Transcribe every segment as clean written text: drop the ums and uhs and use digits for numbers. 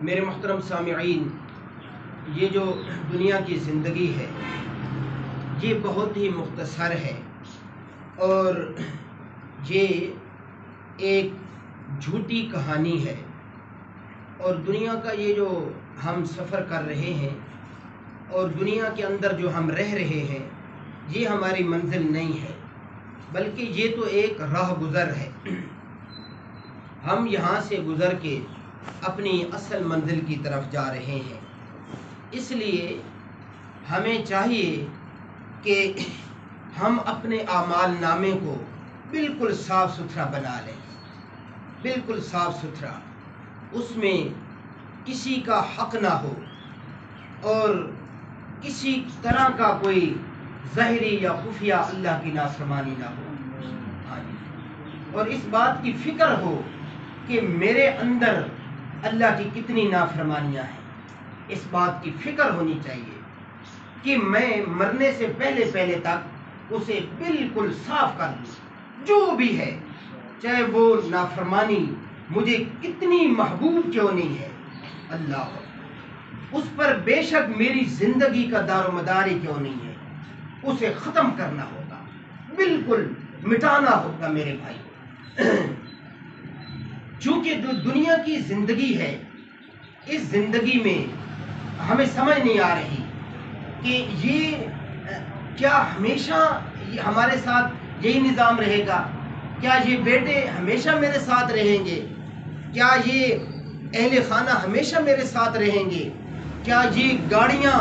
میرے محترم سامعین، یہ جو دنیا کی زندگی ہے یہ بہت ہی مختصر ہے اور یہ ایک جھوٹی کہانی ہے، اور دنیا کا یہ جو ہم سفر کر رہے ہیں اور دنیا کے اندر جو ہم رہ رہے ہیں یہ ہماری منزل نہیں ہے، بلکہ یہ تو ایک راہ گزر ہے۔ ہم یہاں سے گزر کے اپنی اصل منزل کی طرف جا رہے ہیں۔ اس لیے ہمیں چاہیے کہ ہم اپنے اعمال نامے کو بالکل صاف ستھرا بنا لیں، بالکل صاف ستھرا، اس میں کسی کا حق نہ ہو اور کسی طرح کا کوئی ظاہری یا خفیہ اللہ کی نافرمانی نہ ہو۔ اور اس بات کی فکر ہو کہ میرے اندر اللہ کی کتنی نافرمانیاں ہیں، اس بات کی فکر ہونی چاہیے کہ میں مرنے سے پہلے تک اسے بالکل صاف کر دوں، جو بھی ہے، چاہے وہ نافرمانی مجھے کتنی محبوب کیوں نہیں ہے، اللہ اس پر بے شک میری زندگی کا دار و مدار ہی کیوں نہیں ہے، اسے ختم کرنا ہوگا، بالکل مٹانا ہوگا میرے بھائی۔ چونکہ جو دنیا کی زندگی ہے، اس زندگی میں ہمیں سمجھ نہیں آ رہی کہ یہ کیا ہمیشہ ہمارے ساتھ یہی نظام رہے گا؟ کیا یہ بیٹے ہمیشہ میرے ساتھ رہیں گے؟ کیا یہ اہل خانہ ہمیشہ میرے ساتھ رہیں گے؟ کیا یہ گاڑیاں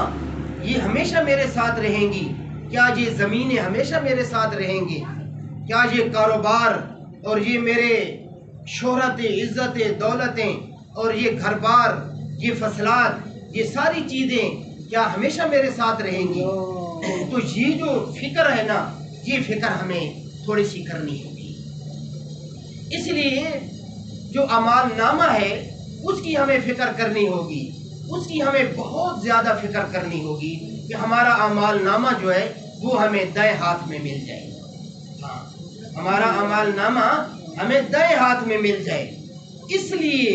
یہ ہمیشہ میرے ساتھ رہیں گی؟ کیا یہ زمینیں ہمیشہ میرے ساتھ رہیں گی؟ کیا یہ کاروبار اور یہ میرے شہرت، عزت، دولتیں اور یہ گھر بار، یہ فصلات، یہ ساری چیزیں کیا ہمیشہ میرے ساتھ رہیں گی؟ تو یہ جو فکر ہے نا، یہ فکر ہمیں تھوڑی سی کرنی ہوگی۔ اس لیے جو اعمال نامہ ہے اس کی ہمیں فکر کرنی ہوگی، اس کی ہمیں بہت زیادہ فکر کرنی ہوگی کہ ہمارا اعمال نامہ جو ہے وہ ہمیں دائیں ہاتھ میں مل جائے۔ ہاں، ہمارا اعمال نامہ ہمیں دائیں ہاتھ میں مل جائے۔ اس لیے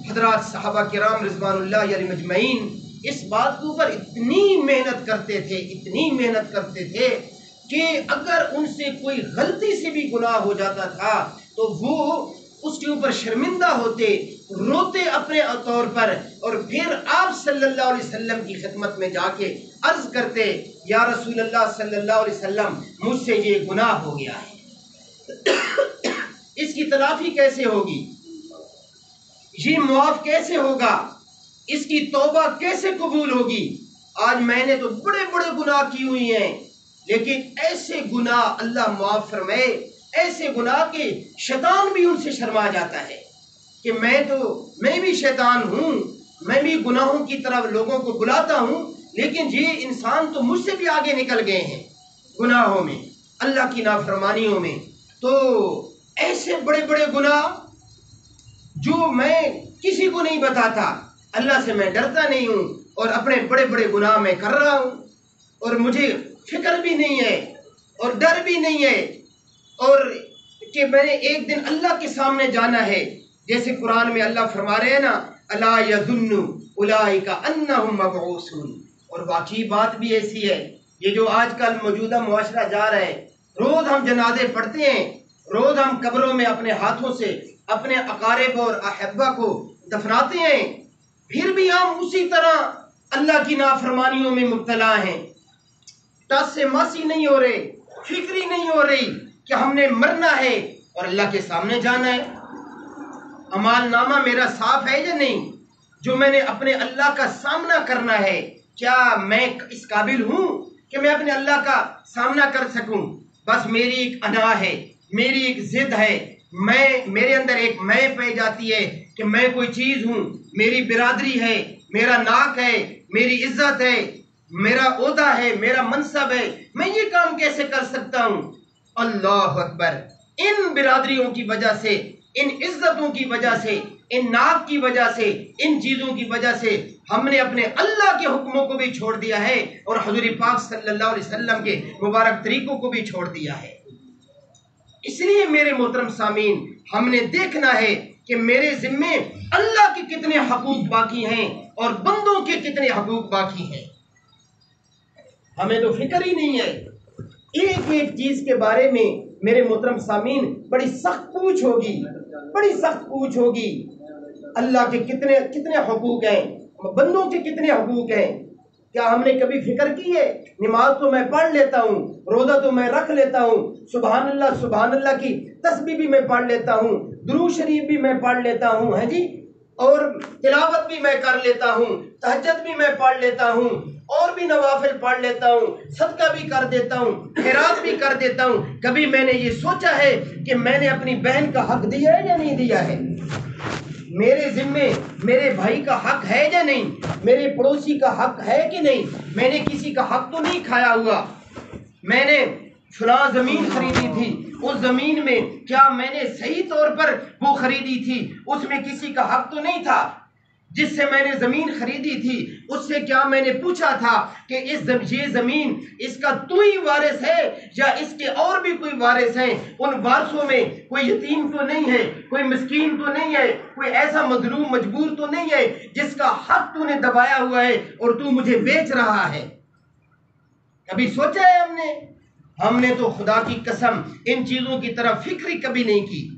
حضرات صحابہ کرام رضوان اللہ علیہ مجمعین اس بات کے اوپر اتنی محنت کرتے تھے، اتنی محنت کرتے تھے کہ اگر ان سے کوئی غلطی سے بھی گناہ ہو جاتا تھا تو وہ اس کے اوپر شرمندہ ہوتے، روتے اپنے طور پر، اور پھر آپ صلی اللہ علیہ وسلم کی خدمت میں جا کے عرض کرتے، یا رسول اللہ صلی اللہ علیہ وسلم، مجھ سے یہ گناہ ہو گیا ہے، اس کی تلافی کیسے ہوگی؟ یہ معاف کیسے ہوگا؟ اس کی توبہ کیسے قبول ہوگی؟ آج میں نے تو بڑے بڑے گناہ کی ہوئی ہیں، لیکن ایسے گناہ اللہ معاف فرمائے، ایسے گناہ کہ شیطان بھی ان سے شرما جاتا ہے کہ میں بھی شیطان ہوں، میں بھی گناہوں کی طرف لوگوں کو بلاتا ہوں، لیکن یہ انسان تو مجھ سے بھی آگے نکل گئے ہیں گناہوں میں، اللہ کی نافرمانیوں میں۔ تو ایسے بڑے بڑے گناہ جو میں کسی کو نہیں بتاتا، اللہ سے میں ڈرتا نہیں ہوں اور اپنے بڑے بڑے گناہ میں کر رہا ہوں، اور مجھے فکر بھی نہیں ہے اور ڈر بھی نہیں ہے، اور کہ میں نے ایک دن اللہ کے سامنے جانا ہے، جیسے قرآن میں اللہ فرما رہے ہیں نا، الا یظن اولئک انہم مبعوثون۔ اور واقعی بات بھی ایسی ہے، یہ جو آج کل موجودہ معاشرہ جا رہا ہے، روز ہم جنازے پڑھتے ہیں، روز ہم قبروں میں اپنے ہاتھوں سے اپنے اقارب اور احبہ کو دفناتے ہیں، پھر بھی ہم اسی طرح اللہ کی نافرمانیوں میں مبتلا ہیں، ٹس سے ماسی نہیں ہو رہے، فکری نہیں ہو رہی کہ ہم نے مرنا ہے اور اللہ کے سامنے جانا ہے۔ اعمال نامہ میرا صاف ہے یا نہیں؟ جو میں نے اپنے اللہ کا سامنا کرنا ہے، کیا میں اس قابل ہوں کہ میں اپنے اللہ کا سامنا کر سکوں؟ بس میری ایک انا ہے، میری ایک ضد ہے، میرے اندر ایک میں پہ جاتی ہے کہ میں کوئی چیز ہوں، میری برادری ہے، میرا ناک ہے، میری عزت ہے، میرا عہدہ ہے، میرا منصب ہے، میں یہ کام کیسے کر سکتا ہوں؟ اللہ اکبر! ان برادریوں کی وجہ سے، ان عزتوں کی وجہ سے، ان ناک کی وجہ سے، ان چیزوں کی وجہ سے ہم نے اپنے اللہ کے حکموں کو بھی چھوڑ دیا ہے اور حضور پاک صلی اللہ علیہ وسلم کے مبارک طریقوں کو بھی چھوڑ دیا ہے۔ اس لیے میرے محترم سامعین، ہم نے دیکھنا ہے کہ میرے ذمے اللہ کے کتنے حقوق باقی ہیں اور بندوں کے کتنے حقوق باقی ہیں۔ ہمیں تو فکر ہی نہیں ہے۔ ایک ایک چیز کے بارے میں میرے محترم سامعین بڑی سخت پوچھ ہوگی، بڑی سخت پوچھ ہوگی۔ اللہ کے کتنے حقوق ہیں، بندوں کے کتنے حقوق ہیں، کیا ہم نے کبھی فکر کی ہے؟ نماز تو میں پڑھ لیتا ہوں، روزہ تو میں رکھ لیتا ہوں، سبحان اللہ کی تسبیح بھی میں پڑھ لیتا ہوں، درود شریف بھی میں پڑھ لیتا ہوں، ہے جی، اور تلاوت بھی میں کر لیتا ہوں، تہجد بھی میں پڑھ لیتا ہوں، اور بھی نوافل پڑھ لیتا ہوں، صدقہ بھی کر دیتا ہوں، خیرات بھی کر دیتا ہوں۔ کبھی میں نے یہ سوچا ہے کہ میں نے اپنی بہن کا حق دیا ہے یا نہیں دیا ہے؟ میرے ذمے میرے بھائی کا حق ہے یا نہیں؟ میرے پڑوسی کا حق ہے کہ نہیں؟ میں نے کسی کا حق تو نہیں کھایا ہوا؟ میں نے فلاں زمین خریدی تھی، اس زمین میں کیا میں نے صحیح طور پر وہ خریدی تھی؟ اس میں کسی کا حق تو نہیں تھا؟ جس سے میں نے زمین خریدی تھی اس سے کیا میں نے پوچھا تھا کہ یہ زمین اس کا تو ہی وارث ہے یا اس کے اور بھی کوئی وارث ہیں؟ ان وارثوں میں کوئی یتیم تو نہیں ہے، کوئی مسکین تو نہیں ہے، کوئی ایسا مظلوم مجبور تو نہیں ہے جس کا حق تو نے دبایا ہوا ہے اور تو مجھے بیچ رہا ہے؟ کبھی سوچا ہے ہم نے تو خدا کی قسم ان چیزوں کی طرف فکر ہی کبھی نہیں کی۔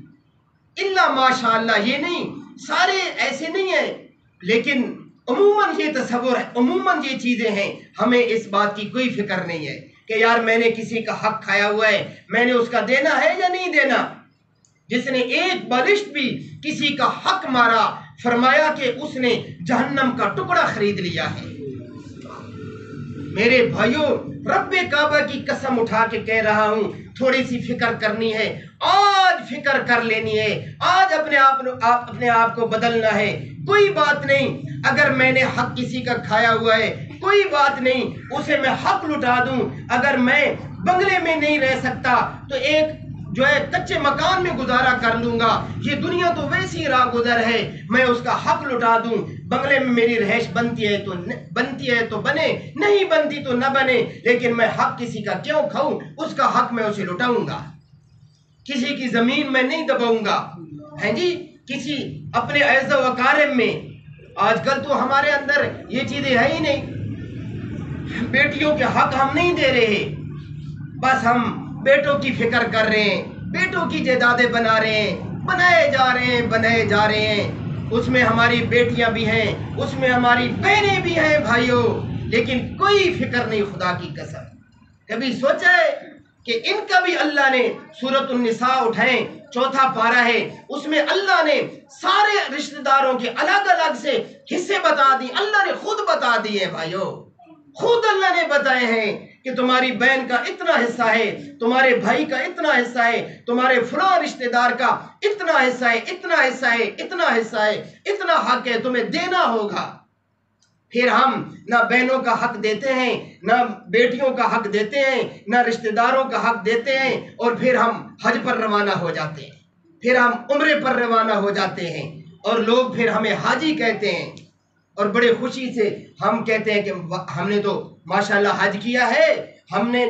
الا ماشاء اللہ، یہ نہیں سارے ایسے نہیں ہیں، لیکن عموماً یہ تصور ہے، عموماً یہ چیزیں ہیں، ہمیں اس بات کی کوئی فکر نہیں ہے کہ یار میں نے کسی کا حق کھایا ہوا ہے، میں نے اس کا دینا ہے یا نہیں دینا۔ جس نے ایک بالشت بھی کسی کا حق مارا، فرمایا کہ اس نے جہنم کا ٹکڑا خرید لیا ہے۔ میرے بھائیوں، رب کعبہ کی قسم اٹھا کے کہہ رہا ہوں، تھوڑی سی فکر کرنی ہے، آج فکر کر لینی ہے، آج اپنے آپ کو بدلنا ہے۔ کوئی بات نہیں اگر میں نے حق کسی کا کھایا ہوا ہے، کوئی بات نہیں اسے میں حق لٹا دوں۔ اگر میں بنگلے میں نہیں رہ سکتا تو ایک کچے مکان میں گزارا کر لوں گا، یہ دنیا تو ویسی راہ گزر ہے، میں اس کا حق لٹا دوں۔ بنگلے میں میری رہائش بنتی ہے تو بنے، نہیں بنتی تو نہ بنے، لیکن میں حق کسی کا کیوں کھاؤں؟ اس کا حق میں اسے لٹاؤں گا، کسی کی زمین میں نہیں دباؤں گا، ہیں جی، کسی اپنے عز و اکارم میں۔ آج کل تو ہمارے اندر یہ چیزیں ہے ہی نہیں، بیٹیوں کے حق ہم نہیں دے رہے، بس ہم بیٹوں کی فکر کر رہے ہیں، بیٹوں کی جائیدادیں بنا رہے ہیں، بنائے جا رہے ہیں۔ اس میں ہماری بیٹیاں بھی ہیں، اس میں ہماری بہنیں بھی ہیں بھائیوں، لیکن کوئی فکر نہیں خدا کی قسم۔ کبھی سوچا ہے کہ ان کا بھی اللہ نے سورۃ النساء اٹھائیں، 4 پارہ ہے، اس میں اللہ نے سارے رشتہ داروں کے الگ الگ سے حصے بتا دی، اللہ نے خود بتا دیے بھائیوں، خود اللہ نے بتائے ہیں کہ تمہاری بہن کا اتنا حصہ ہے، تمہارے بھائی کا اتنا حصہ ہے، تمہارے فلاں رشتہ دار کا اتنا حصہ ہے، اتنا حق ہے، تمہیں دینا ہوگا۔ پھر ہم نہ بہنوں کا حق دیتے ہیں، نہ بیٹیوں کا حق دیتے ہیں، نہ رشتہ داروں کا حق دیتے ہیں، اور پھر ہم حج پر روانہ ہو جاتے ہیں، پھر ہم عمرے پر روانہ ہو جاتے ہیں، اور لوگ پھر ہمیں حاجی کہتے ہیں، اور بڑے خوشی سے ہم کہتے ہیں کہ ہم نے تو ماشاءاللہ حج کیا ہے، ہم نے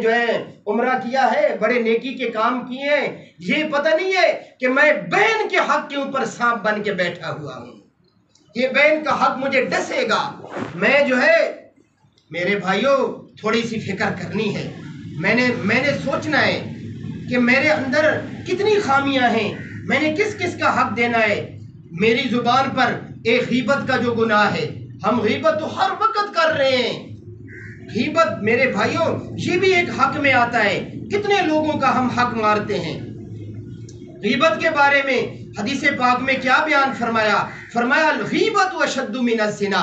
عمرہ کیا ہے، بڑے نیکی کے کام کیے ہیں۔ یہ پتہ نہیں ہے کہ میں بہن کے حق کے اوپر سانپ بن کے بیٹھا ہوا ہوں، یہ بہن کا حق مجھے ڈسے گا۔ میں میرے بھائیوں تھوڑی سی فکر کرنی ہے، میں نے سوچنا ہے کہ میرے اندر کتنی خامیاں ہیں، میں نے کس کس کا حق دینا ہے۔ میری زبان پر ایک غیبت کا جو گناہ ہے، ہم غیبت تو ہر وقت کر رہے ہیں۔ غیبت میرے بھائیوں یہ بھی ایک حق میں آتا ہے، کتنے لوگوں کا ہم حق مارتے ہیں۔ غیبت کے بارے میں حدیث پاک میں کیا بیان فرمایا؟ الغیبت اشد من الزنا،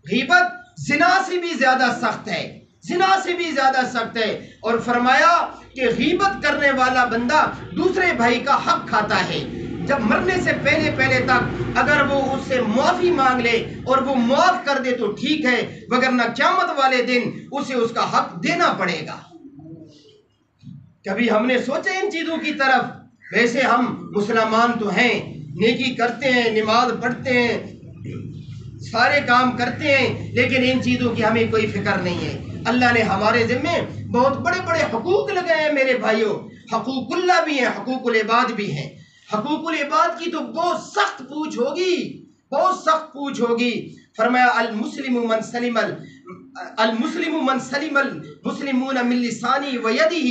غیبت زنا سے بھی زیادہ سخت ہے، زنا سے بھی زیادہ سخت ہے، اور فرمایا کہ غیبت کرنے والا بندہ دوسرے بھائی کا حق کھاتا ہے، جب مرنے سے پہلے تک اگر وہ اس سے معافی مانگ لے اور وہ معاف کر دے تو ٹھیک ہے، وگرنہ قیامت والے دن اسے اس کا حق دینا پڑے گا۔ کبھی ہم نے سوچا ان چیزوں کی طرف؟ ویسے ہم مسلمان تو ہیں، نیکی کرتے ہیں، نماز پڑھتے ہیں، سارے کام کرتے ہیں، لیکن ان چیزوں کی ہمیں کوئی فکر نہیں ہے۔ اللہ نے ہمارے ذمے بہت بڑے بڑے حقوق لگائے ہیں میرے بھائیوں، حقوق اللہ بھی ہیں، حقوق العباد بھی ہیں۔ حقوق العباد کی تو بہت سخت پوچھ ہوگی، بہت سخت پوچھ ہوگی۔ فرمایا المسلم من سلم المسلمون من لسانی و یدہ،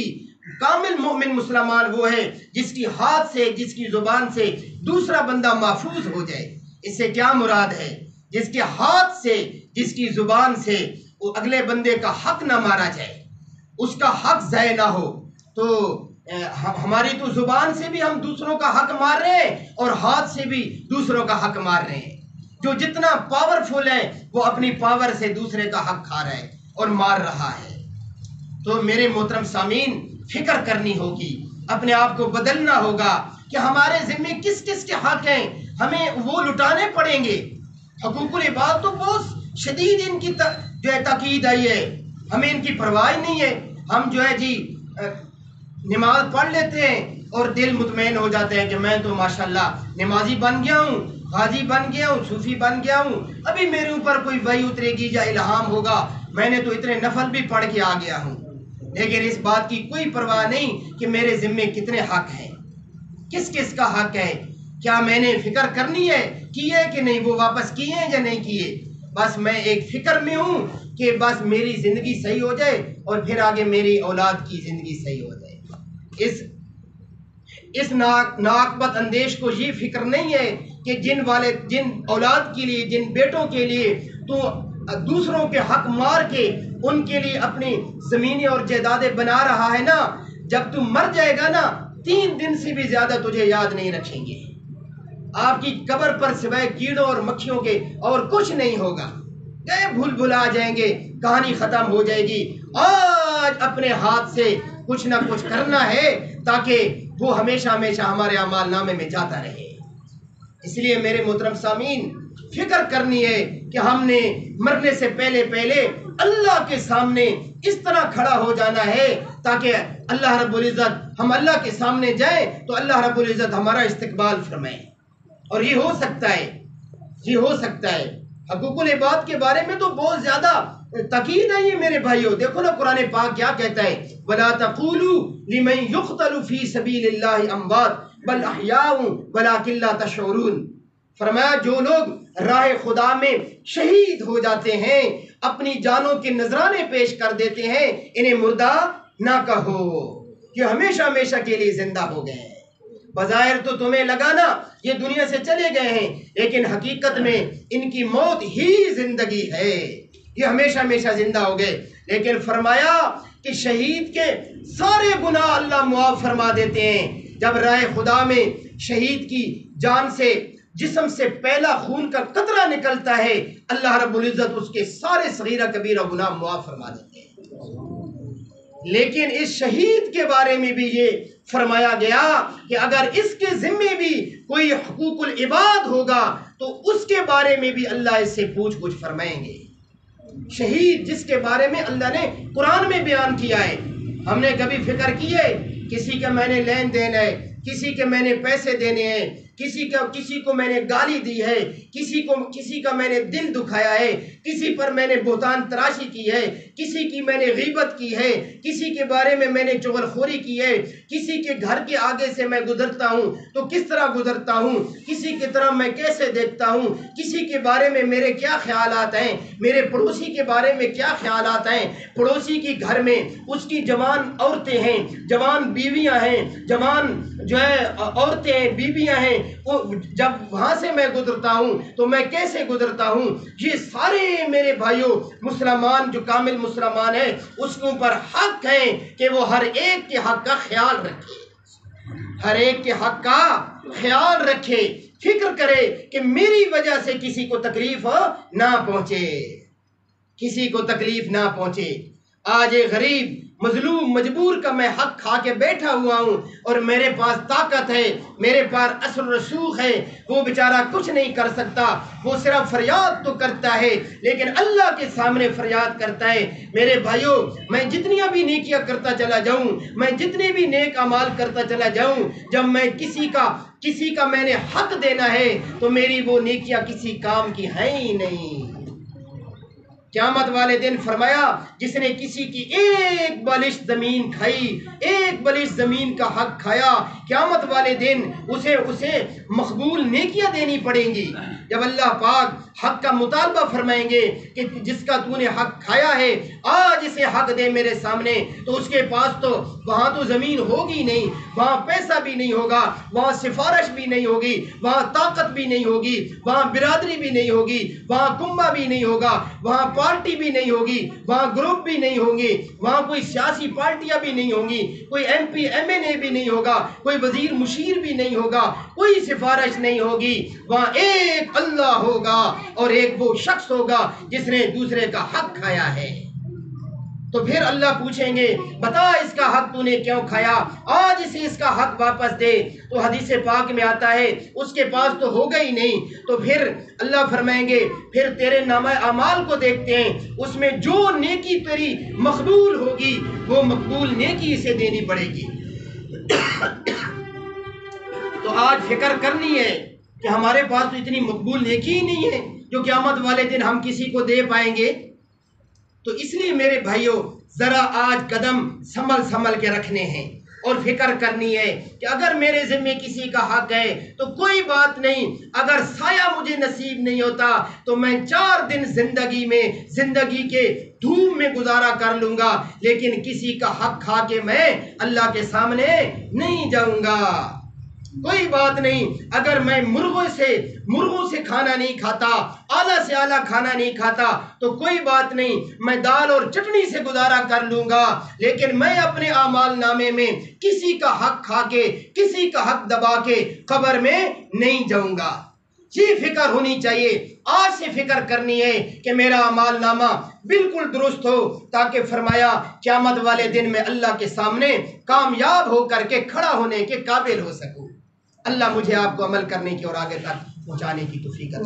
کامل مومن مسلمان وہ ہے جس کی ہاتھ سے، جس کی زبان سے دوسرا بندہ محفوظ ہو جائے۔ اس سے کیا مراد ہے؟ جس کے ہاتھ سے، جس کی زبان سے وہ اگلے بندے کا حق نہ مارا جائے، اس کا حق ضائع نہ ہو۔ تو ہماری تو زبان سے بھی ہم دوسروں کا حق مار رہے ہیں اور ہاتھ سے بھی دوسروں کا حق مار رہے ہیں۔ جو جتنا پاورفل ہے وہ اپنی پاور سے دوسرے کا حق کھا رہا ہے اور مار رہا ہے۔ تو میرے محترم سامعین، فکر کرنی ہوگی، اپنے آپ کو بدلنا ہوگا کہ ہمارے ذمے کس کس کے حق ہیں، ہمیں وہ لٹانے پڑیں گے۔ حقوق العباد تو بہت شدید ان کی جو ہے تاکید آئی ہے، ہمیں ان کی پرواہ نہیں ہے۔ ہم جو ہے جی نماز پڑھ لیتے ہیں اور دل مطمئن ہو جاتے ہیں کہ میں تو ماشاءاللہ نمازی بن گیا ہوں، غازی بن گیا ہوں، صوفی بن گیا ہوں، ابھی میرے اوپر کوئی وحی اترے گی یا الہام ہوگا، میں نے تو اتنے نفل بھی پڑھ کے آ گیا ہوں۔ لیکن اس بات کی کوئی پرواہ نہیں کہ میرے ذمے کتنے حق ہیں، کس کس کا حق ہے، کیا میں نے فکر کرنی ہے کیے کہ نہیں، وہ واپس کیے یا نہیں کیے۔ بس میں ایک فکر میں ہوں کہ بس میری زندگی صحیح ہو جائے اور پھر آگے میری اولاد کی زندگی صحیح ہو جائے۔ اس ناقبت اندیش کو یہ فکر نہیں ہے کہ جن اولاد کے لیے، جن بیٹوں کے لیے تو دوسروں کے حق مار کے ان کے لیے اپنی زمینیں اور جائیدادیں بنا رہا ہے نا، جب تم مر جائے گا نا 3 دن سے بھی زیادہ تجھے یاد نہیں رکھیں گے۔ آپ کی قبر پر سوائے کیڑوں اور مکھیوں کے اور کچھ نہیں ہوگا، گئے بھلا جائیں گے، کہانی ختم ہو جائے گی۔ آج اپنے ہاتھ سے کچھ نہ کچھ کرنا ہے تاکہ وہ ہمیشہ ہمیشہ ہمارے اعمال نامے میں جاتا رہے۔ اس لیے میرے محترم سامعین، فکر کرنی ہے کہ ہم نے مرنے سے پہلے اللہ کے سامنے اس طرح کھڑا ہو جانا ہے تاکہ اللہ رب العزت، ہم اللہ کے سامنے جائیں تو اللہ رب العزت ہمارا استقبال فرمائے۔ اور یہ ہو سکتا ہے، یہ ہو سکتا ہے۔ حقوق العباد کے بارے میں تو بہت زیادہ تاکید ہے یہ میرے بھائیوں۔ دیکھو نا قرآن پاک کیا کہتا ہے، وَلَا تَقُولُوا لِمَن يُقْتَلُ فِي سَبِيلِ اللَّهِ أَمْوَاتٌ بَلْ أَحْيَاءٌ وَلَٰكِن لَّا تَشْعُرُونَ۔ فرمایا جو لوگ راہ خدا میں شہید ہو جاتے ہیں، اپنی جانوں کے نذرانے پیش کر دیتے ہیں، انہیں مردہ نہ کہو، یہ ہمیشہ ہمیشہ کے لیے زندہ ہو گئے ہیں۔ بظاہر تو تمہیں لگا نا یہ دنیا سے چلے گئے ہیں، لیکن حقیقت میں ان کی موت ہی زندگی ہے، یہ ہمیشہ ہمیشہ زندہ ہو گئے۔ لیکن فرمایا کہ شہید کے سارے گناہ اللہ معاف فرما دیتے ہیں۔ جب راہ خدا میں شہید کی جان سے، جسم سے پہلا خون کا قطرہ نکلتا ہے، اللہ رب العزت اس کے سارے صغیرہ کبیرہ گناہ معاف فرما دیتے ہیں۔ لیکن اس شہید کے بارے میں بھی یہ فرمایا گیا کہ اگر اس کے ذمے بھی کوئی حقوق العباد ہوگا تو اس کے بارے میں بھی اللہ اس سے پوچھ گچھ فرمائیں گے۔ شہید جس کے بارے میں اللہ نے قرآن میں بیان کیا ہے، ہم نے کبھی فکر کی ہے کسی کا میں نے لین دین ہے، کسی کے میں نے پیسے دینے ہیں، کسی کو میں نے گالی دی ہے، کسی کا میں نے دل دکھایا ہے، کسی پر میں نے بہتان تراشی کی ہے، کسی کی میں نے غیبت کی ہے، کسی کے بارے میں نے چغلخوری کی ہے، کسی کے گھر کے آگے سے میں گزرتا ہوں تو کس طرح گزرتا ہوں، کسی کی طرح میں کیسے دیکھتا ہوں، کسی کے بارے میں میرے کیا خیالات ہیں، میرے پڑوسی کے بارے میں کیا خیالات ہیں، پڑوسی کے گھر میں اس کی جوان عورتیں ہیں، جوان بیویاں ہیں، جوان جو ہے عورتیں ہیں، بیویاں ہیں، جب وہاں سے میں گزرتا ہوں تو میں کیسے گزرتا ہوں۔ یہ سارے میرے بھائیوں مسلمان جو کامل مسلمان ہیں اس کے اوپر حق ہے کہ وہ ہر ایک کے حق کا خیال رکھے، ہر ایک کے حق کا خیال رکھے، فکر کرے کہ میری وجہ سے کسی کو تکلیف نہ پہنچے، کسی کو تکلیف نہ پہنچے۔ آج ایک غریب مظلوم مجبور کا میں حق کھا کے بیٹھا ہوا ہوں اور میرے پاس طاقت ہے، میرے پاس اثر رسوخ ہے، وہ بیچارہ کچھ نہیں کر سکتا، وہ صرف فریاد تو کرتا ہے لیکن اللہ کے سامنے فریاد کرتا ہے۔ میرے بھائیوں، میں جتنیاں بھی نیکیاں کرتا چلا جاؤں، میں جتنے بھی نیک اعمال کرتا چلا جاؤں، جب میں کسی کا میں نے حق دینا ہے تو میری وہ نیکیاں کسی کام کی ہیں ہی نہیں۔ قیامت والے دن فرمایا جس نے کسی کی ایک بالش زمین کھائی، ایک بالش زمین کا حق کھایا، قیامت والے دن اسے مقبول نیکیاں دینی پڑیں گی۔ جب اللہ پاک حق کا مطالبہ فرمائیں گے کہ جس کا تو نے حق کھایا ہے آج اسے حق دے میرے سامنے، تو اس کے پاس تو وہاں تو زمین ہوگی نہیں، وہاں پیسہ بھی نہیں ہوگا، وہاں سفارش بھی نہیں ہوگی، وہاں طاقت بھی نہیں ہوگی، وہاں برادری بھی نہیں ہوگی، وہاں کنبہ بھی نہیں ہوگا، وہاں پارٹی بھی نہیں ہوگی، وہاں گروپ بھی نہیں ہوں گے، وہاں کوئی سیاسی پارٹیاں بھی نہیں ہوں گی، کوئی ایم پی ایم این اے بھی نہیں ہوگا، کوئی وزیر مشیر بھی نہیں ہوگا، کوئی سفارش نہیں ہوگی، وہاں ایک اللہ ہوگا اور ایک وہ شخص ہوگا جس نے دوسرے کا حق کھایا ہے۔ تو پھر اللہ پوچھیں گے بتا اس کا حق تو نے کیوں کھایا، آج اسے اس کا حق واپس دے۔ تو حدیث پاک میں آتا ہے اس کے پاس تو ہوگا ہی نہیں، تو پھر اللہ فرمائیں گے پھر تیرے نامہ اعمال کو دیکھتے ہیں، اس میں جو نیکی تیری مقبول ہوگی وہ مقبول نیکی اسے دینی پڑے گی۔ تو آج فکر کرنی ہے کہ ہمارے پاس تو اتنی مقبول نیکی ہی نہیں ہے جو قیامت والے دن ہم کسی کو دے پائیں گے۔ تو اس لیے میرے بھائیوں ذرا آج قدم سنبھل کے رکھنے ہیں اور فکر کرنی ہے کہ اگر میرے ذمے کسی کا حق ہے تو کوئی بات نہیں، اگر سایہ مجھے نصیب نہیں ہوتا تو میں 4 دن زندگی کے دھوم میں گزارا کر لوں گا، لیکن کسی کا حق کھا کے میں اللہ کے سامنے نہیں جاؤں گا۔ کوئی بات نہیں، اگر میں مرغوں سے کھانا نہیں کھاتا، اعلیٰ سے اعلیٰ کھانا نہیں کھاتا تو کوئی بات نہیں، میں دال اور چٹنی سے گزارا کر لوں گا، لیکن میں اپنے اعمال نامے میں کسی کا حق کھا کے، کسی کا حق دبا کے قبر میں نہیں جاؤں گا۔ یہ فکر ہونی چاہیے، آج سے فکر کرنی ہے کہ میرا اعمال نامہ بالکل درست ہو، تاکہ فرمایا قیامت والے دن میں اللہ کے سامنے کامیاب ہو کر کے کھڑا ہونے کے قابل ہو سکوں۔ اللہ مجھے آپ کو عمل کرنے کی اور آگے تک پہنچانے کی توفیق عطا